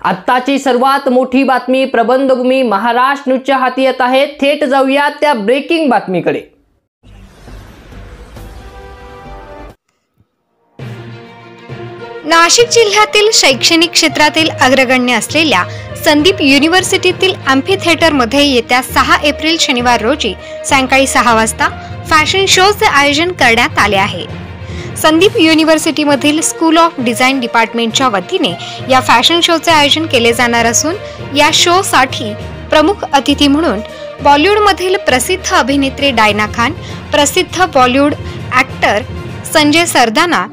आत्ताची सर्वात मोठी बातमी प्रबंधभूमी महाराष्ट्र न्यूजच्या हाती येत आहे। थेट जाऊया त्या ब्रेकिंग बातमीकडे। नाशिक जिल्ह्यातील शैक्षणिक क्षेत्रातील अग्रगण्य असलेल्या संदीप युनिव्हर्सिटीतील अँफी थिएटरमध्ये येत्या 6 एप्रिल शनिवार रोजी सायंकाळी 6 वाजता फॅशन शोचे आयोजन करण्यात आले आहे। संदीप युनिव्हर्सिटीमधील स्कूल ऑफ डिझाईन डिपार्टमेंटच्या वतीने या फॅशन शोचे आयोजन केले जाणार असून या शो साठी प्रमुख अतिथी म्हणून बॉलिवूडमधील प्रसिद्ध अभिनेत्री डायना खान, प्रसिद्ध बॉलिवूड ॲक्टर संजय सरदाना,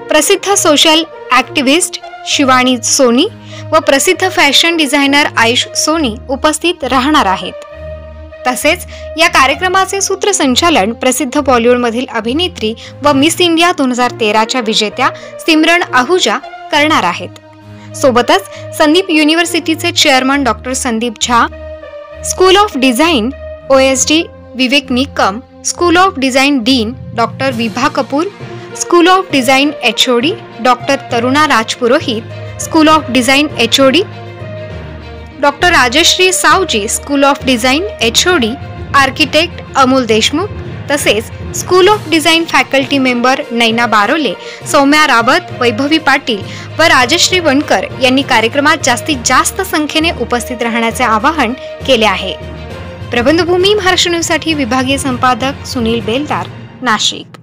प्रसिद्ध सोशल ॲक्टिव्हिस्ट शिवानी सोनी व प्रसिद्ध फॅशन डिझायनर आयुष सोनी उपस्थित राहणार आहेत। तसेच या कार्यक्रमाचे सूत्रसंचालन प्रसिद्ध बॉलिवूडमधील अभिनेत्री व मिस इंडिया 2013च्या विजेत्या सिमरन आहूजा करणार आहेत। सोबतच संदीप युनिव्हर्सिटीचे chairman doctor Sandeep Jha, school of design OSD Vivek Nikam, school of design dean doctor Vibha Kapoor, school of design HOD doctor Taruna Rajpurohit, school of design HOD doctor Rajshree Sawji, school of design HOD architect Amol Deshmukh, तसेच school of design faculty member Naina Barole, Saumya Rawat, Vaibhavi Patil व राजश्री वणकर यांनी कार्यक्रमात जास्तीत जास्त संख्येने उपस्थित राहण्याचे आवाहन केले आहे। प्रबंधभूमी महाराष्ट्र न्यूजसाठी विभागीय संपादक सुनील बेलदार, नाशिक।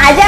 ताज्या